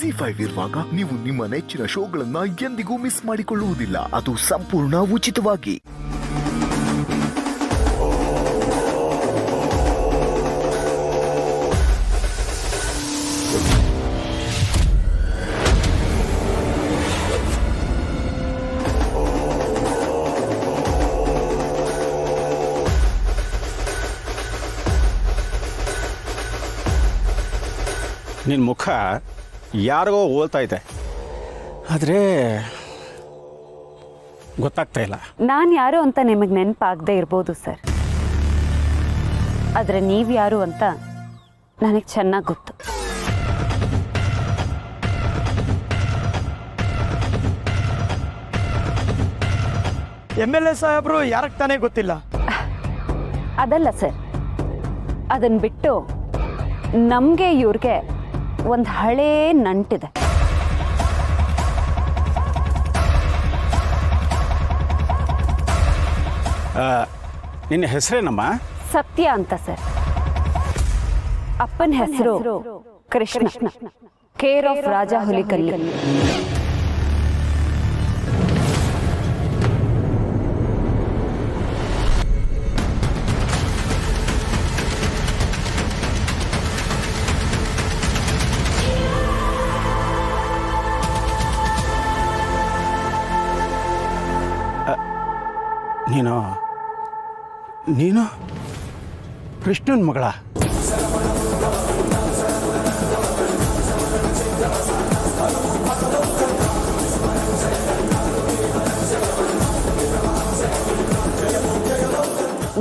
ZEE5 ಇರುವಾಗ ನೀವು ನಿಮ್ಮ ನೆಚ್ಚಿನ ಶೋಗಳನ್ನ ಎಂದಿಗೂ ಮಿಸ್ ಮಾಡಿಕೊಳ್ಳುವುದಿಲ್ಲ. ಅದು ಸಂಪೂರ್ಣ ಉಚಿತವಾಗಿ. ನಿನ್ನ ಮುಖ ಯಾರಿಗೋ ಹೋಲ್ತಾ ಇದೆ, ಆದರೆ ಗೊತ್ತಾಗ್ತಾ ಇಲ್ಲ. ನಾನು ಯಾರು ಅಂತ ನಿಮಗೆ ನೆನಪಾಗದೇ ಇರ್ಬೋದು ಸರ್, ಆದರೆ ನೀವು ಯಾರು ಅಂತ ನನಗೆ ಚೆನ್ನಾಗಿ ಗೊತ್ತು. MLA ಸಾಹೇಬ್ರು ಯಾರಕ್ಕೆ ತಾನೇ ಗೊತ್ತಿಲ್ಲ? ಅದಲ್ಲ ಸರ್, ಅದನ್ನು ಬಿಟ್ಟು ನಮಗೆ ಇವ್ರಿಗೆ ಒಂದು ಹಳೇ ನಂಟಿದೆ. ನಿನ್ನ ಹೆಸರೇನಮ್ಮ? ಸತ್ಯ ಅಂತ ಸರ್. ಅಪ್ಪನ ಹೆಸರು ಕೃಷ್ಣ, ಕೇರ್ ಆಫ್ ರಾಜ ಹುಲಿಕಲ್ಲಿ. ನೀನು ಕೃಷ್ಣನ ಮಗಳ?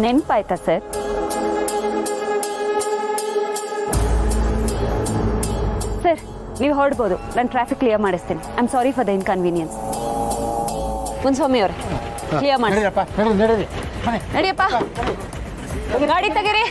ನೆನಪಾಯ್ತಾ ಸರ್? ಸರ್, ನೀವು ಹೊರಡ್ಬೋದು. ನಾನು ಟ್ರಾಫಿಕ್ ಕ್ಲಿಯರ್ ಮಾಡಿಸ್ತೀನಿ. I am sorry for the inconvenience. Muniswamy ಅವರೇ, ಕ್ಲಿಯರ್ ಮಾಡಿ. ನಡಿಯಪ್ಪ, ಗಾಡಿ ತೆಗೀರಿ.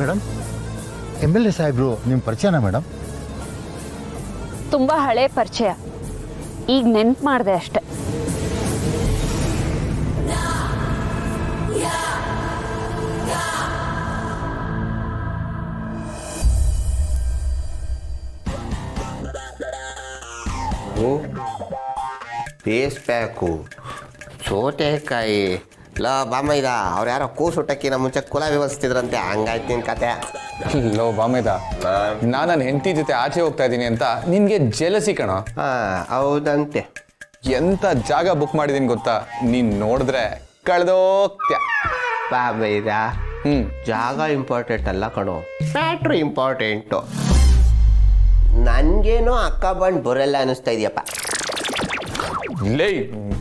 ಮೇಡಮ್, MLA ಸಾಹೇಬ್ರು ನಿಮ್ಮ ಪರಿಚಯನಾ ಮೇಡಮ್? ತುಂಬ ಹಳೆ ಪರಿಚಯ, ಈಗ ನೆನ್ಪು ಮಾಡಿದೆ ಅಷ್ಟೆ. ಫೇಸ್ ಪ್ಯಾಕು, ಸೋತೆಕಾಯಿ, ಲೋ ಬಾಮೈದ ಅವ್ರು ಯಾರೋ ಕೂಸುಟ್ಟಕ್ಕಿನ ಮುಂಚೆ ಕುಲ ವ್ಯವಸ್ಥಿದ್ರಂತೆ, ಹಂಗಾಯ್ತು ನಿನ್ನ ಕತೆ. ಲೋ ಬಾಮೈದ, ನಾನು ನನ್ನ ಹೆಂಡತಿ ಜೊತೆ ಆಚೆ ಹೋಗ್ತಾ ಇದ್ದೀನಿ ಅಂತ ನಿನ್ಗೆ ಜೆಲಸಿ ಕಣ. ಹೌದಂತೆ. ಎಂತ ಜಾಗ ಬುಕ್ ಮಾಡಿದೀನಿ ಗೊತ್ತಾ? ನೀನ್ ನೋಡಿದ್ರೆ ಕಳೆದೋಗ್ತ್ಯಾ. ಬಾಮೈದ, ಜಾಗ ಇಂಪಾರ್ಟೆಂಟ್ ಅಲ್ಲ ಕಣೋ, ಮ್ಯಾಟ್ರು ಇಂಪಾರ್ಟೆಂಟು. ನನಗೇನೋ ಅಕ್ಕ ಬಂದು ಬರಲ್ಲ ಅನ್ನಿಸ್ತಾ ಇದೆಯಪ್ಪ. ಲೇ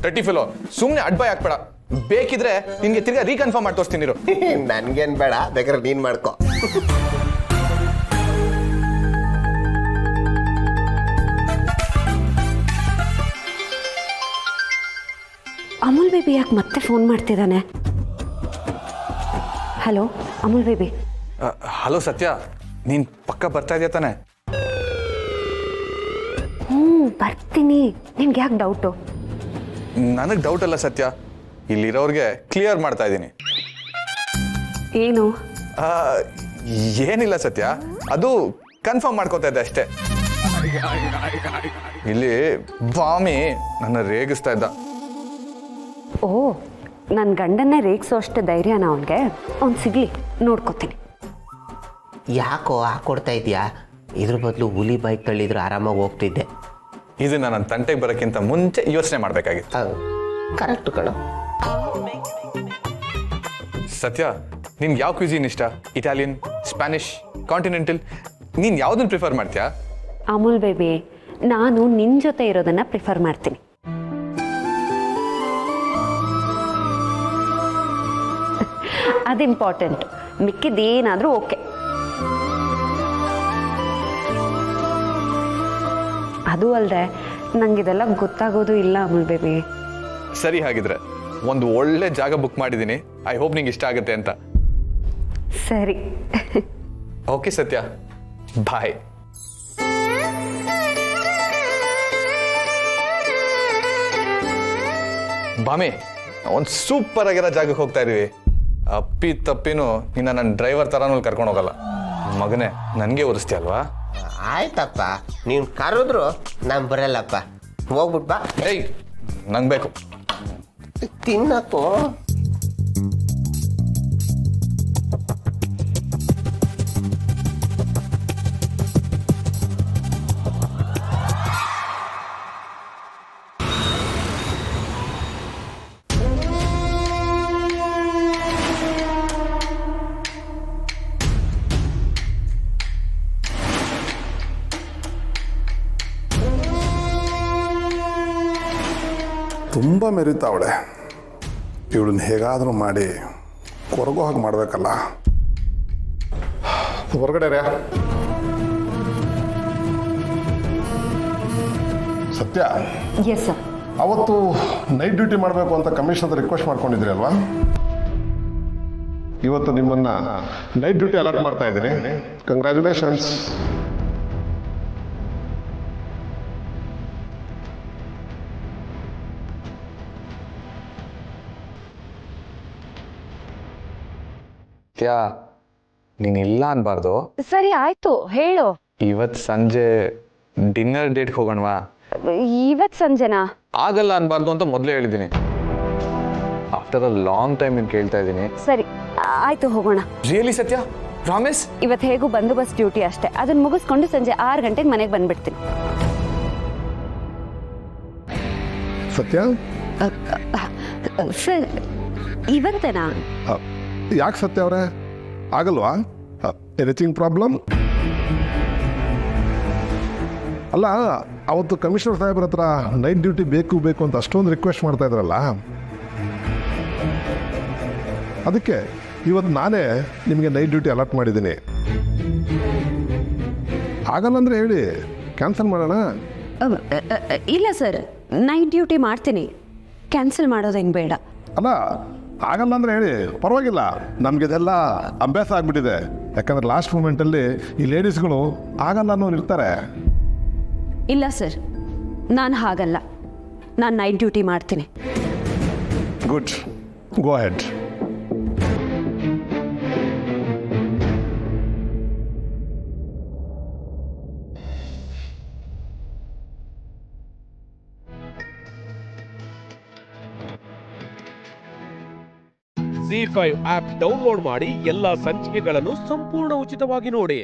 ಟಟಿ ಫಿಲೋ, ಸುಮ್ಮನೆ ಅಡ್ಬಾಯ್ ಹಾಕ್ಬೇಡ. ಬೇಕಿದ್ರೆ ನಿನ್ಗೆ ತಿರ್ಗಾ ರೀಕನ್ಫರ್ಮ್ ಮಾಡಿ ತೋರಿಸ್ತೀನಿ. ನನ್ಗೇನು ಬೇಡ, ಬೇಕಾದ್ರೆ ನೀನು ಮಾಡ್ಕೊ. ಅಮೂಲ್ ಬೇಬಿ ಯಾಕೆ ಮತ್ತೆ ಫೋನ್ ಮಾಡ್ತಿದ್ದಾನೆ? Hello Amul baby. ಹಲೋ ಸತ್ಯ, ನೀನ್ ಪಕ್ಕ ಬರ್ತಾ ಇದೆಯಾ ತಾನೆ? ಬರ್ತೀನಿ. ನಿಮ್ಗೆ ಯಾಕೆ ಡೌಟು? ನನಗೆ ಡೌಟ್ ಅಲ್ಲ ಸತ್ಯ, ಇಲ್ಲಿರೋರ್ಗೆ ಕ್ಲಿಯರ್ ಮಾಡ್ತಾ ಇದ್ದೀನಿ. ಏನು? ಏನಿಲ್ಲ ಸತ್ಯ, ಅದು ಕನ್ಫರ್ಮ್ ಮಾಡ್ಕೋತಾ ಇದ್ದೆ ಅಷ್ಟೇ. ಇಲ್ಲಿ ಬಾಮಿ ನನ್ನ ರೇಗಿಸ್ತಾ ಇದ್ದ. ಓ, ನನ್ನ ಗಂಡನ್ನೇ ರೇಗಿಸೋ ಅಷ್ಟು ಧೈರ್ಯನ ಅವನಿಗೆ? ಅವ್ನು ಸಿಗ್ಲಿ, ನೋಡ್ಕೋತೀನಿ. ಯಾಕೋ ಹಾಕೊಡ್ತಾ ಇದೆಯಾ? ಇದ್ರ ಬದಲು ಹುಲಿ ಬೈಕ್ ತಳ್ಳಿದ್ರು ಆರಾಮಾಗಿ ಹೋಗ್ತಿದ್ದೆ. ಇದು ನನ್ನ ತಂಟೆಗೆ ಬರೋಕ್ಕಿಂತ ಮುಂಚೆ ಯೋಚನೆ ಮಾಡಬೇಕಾಗಿತ್ತು. ಕರೆಕ್ಟ್ ಕಣ. ಸತ್ಯ, ನಿನ್ಗೆ ಯಾವ ಕ್ವಿಸಿನ್ ಇಷ್ಟ? Italian, Spanish, continental? ನೀನು ಯಾವುದನ್ನು ಪ್ರಿಫರ್ ಮಾಡ್ತೀಯಾ? ಅಮೂಲ್ ಬೇಬಿ, ನಾನು ನಿನ್ನ ಜೊತೆ ಇರೋದನ್ನ ಪ್ರಿಫರ್ ಮಾಡ್ತೀನಿ. ಅದು ಇಂಪಾರ್ಟೆಂಟ್, ಮಿಕ್ಕಿದ್ದೇನಾದರೂ ಓಕೆ. ಅದು ಅಲ್ಲದೆ ನಂಗಿದೆಲ್ಲ ಗೊತ್ತಾಗೋದು ಇಲ್ಲ ಅಮೂಲ್ ಬೇಬಿ. ಸರಿ, ಹಾಗಿದ್ರೆ ಒಂದು ಒಳ್ಳೆ ಜಾಗ ಬುಕ್ ಮಾಡಿದ್ದೀನಿ. ಐ ಹೋಪ್ ನಿಂಗೆ ಇಷ್ಟ ಆಗುತ್ತೆ ಅಂತ. ಸರಿ. ಓಕೆ ಸತ್ಯ, ಬಾಯ್. ಬಾಮಿ, ಒಂದು ಸೂಪರ್ ಆಗಿರೋ ಜಾಗಕ್ಕೆ ಹೋಗ್ತಾ ಇದೀವಿ. ಅಪ್ಪಿ ತಪ್ಪಿನೂ ನಿನ್ನ ನನ್ನ ಡ್ರೈವರ್ ಥರನೂ ಕರ್ಕೊಂಡು ಹೋಗಲ್ಲ. ಮಗನೇ, ನನಗೆ ಓದಿಸ್ತೀಯ ಅಲ್ವಾ? ಆಯ್ತಪ್ಪ, ನೀನು ಕರೆದ್ರು ನಾನು ಬರಲ್ಲಪ್ಪ. ಹೋಗ್ಬಿಟ್ ಬಾ. ಏಯ್, ನಂಗೆ ಬೇಕು. ತಿನ್ನಕ್ಕೋ ತುಂಬ ಮೆರಿತಾವಳೆ. ಇವಳನ್ನ ಹೇಗಾದರೂ ಮಾಡಿ ಕೊರಗೋ ಹಾಗೆ ಮಾಡಬೇಕಲ್ಲ. ಹೊರಗಡೆ ರೇ ಸತ್ಯ, ಎಸ್ ಸರ್. ಅವತ್ತು ನೈಟ್ ಡ್ಯೂಟಿ ಮಾಡಬೇಕು ಅಂತ ಕಮಿಷನರ್ ರಿಕ್ವೆಸ್ಟ್ ಮಾಡ್ಕೊಂಡಿದ್ರಿ ಅಲ್ವಾ? ಇವತ್ತು ನಿಮ್ಮನ್ನ ನೈಟ್ ಡ್ಯೂಟಿ ಅಲಾಟ್ ಮಾಡ್ತಾ ಇದ್ದೀನಿ. ಕಂಗ್ರ್ಯಾಚುಲೇಷನ್ಸ್. ನೀನು ಇಲ್ಲ ಅನ್ಬಾರ್ದು. ಸರಿ ಆಯ್ತು, ಹೇಳು. ಇವತ್ತು ಸಂಜೆ ಡಿನ್ನರ್ ಡೇಟ್ಗೆ ಹೋಗೋಣವಾ? ಇವತ್ತು ಸಂಜೆನಾ? ಆಗಲ್ಲ ಅನ್ಬಾರ್ದು ಅಂತ ಮೊದಲೇ ಹೇಳಿದ್ದೀನಿ. ಆಫ್ಟರ್ ಅ ಲಾಂಗ್ ಟೈಮ್ ನೀನು ಕೇಳ್ತಾ ಇದ್ದೀನಿ. ಸರಿ ಆಯ್ತು, ಹೋಗೋಣ. ರಿಯಲಿ ಸತ್ಯ? ಪ್ರಾಮಿಸ್? ಇವತ್ತು ಹೇಗೂ ಬಂದೋಬಸ್ತ್ ಡ್ಯೂಟಿ ಅಷ್ಟೇ, ಅದನ್ನ ಮುಗಿಸ್ಕೊಂಡು ಸಂಜೆ 6 ಗಂಟೆಗೆ ಮನೆಗೆ ಬಂದ್ಬಿಡ್ತೀನಿ. ಸತ್ಯ, ಸರ್ ಇವತ್ತೇನಾ? ಯಾಕೆ ಸತ್ಯ ಅವರೇ, ಆಗಲ್ವಾ? Anything problem? ಅಲ್ಲ, ಅವತ್ತು ಕಮಿಷನರ್ ಸಾಹೇಬ್ರ ಹತ್ರ ನೈಟ್ ಡ್ಯೂಟಿ ಬೇಕು ಬೇಕು ಅಂತ ಅಷ್ಟೊಂದು ರಿಕ್ವೆಸ್ಟ್ ಮಾಡ್ತಾ ಇದ್ರಲ್ಲ, ಅದಕ್ಕೆ ಇವತ್ತು ನಾನೇ ನಿಮಗೆ ನೈಟ್ ಡ್ಯೂಟಿ ಅಲಾಟ್ ಮಾಡಿದ್ದೀನಿ. ಆಗಲ್ಲ ಅಂದರೆ ಹೇಳಿ, ಕ್ಯಾನ್ಸಲ್ ಮಾಡೋಣ. ಇಲ್ಲ ಸರ್, ನೈಟ್ ಡ್ಯೂಟಿ ಮಾಡ್ತೀನಿ, ಕ್ಯಾನ್ಸಲ್ ಮಾಡೋದೇನು ಬೇಡ. ಅಲ್ಲ, ಆಗಲ್ಲ ಅಂದರೆ ಹೇಳಿ, ಪರವಾಗಿಲ್ಲ. ನಮಗಿದೆಲ್ಲ ಅಭ್ಯಾಸ ಆಗಿಬಿಟ್ಟಿದೆ. ಯಾಕಂದ್ರೆ ಲಾಸ್ಟ್ ಮೂಮೆಂಟಲ್ಲಿ ಈ ಲೇಡೀಸ್ಗಳು ಆಗಲ್ಲ ಅನ್ನೋರು ಇರ್ತಾರೆ. ಇಲ್ಲ ಸರ್, ನಾನು ಹಾಗಲ್ಲ, ನಾನು ನೈಟ್ ಡ್ಯೂಟಿ ಮಾಡ್ತೀನಿ. Good, go ahead. Z5 app download ಮಾಡಿ ಎಲ್ಲಾ ಸಂಚಿಕೆಗಳನ್ನು ಸಂಪೂರ್ಣ ಉಚಿತವಾಗಿ ನೋಡಿ.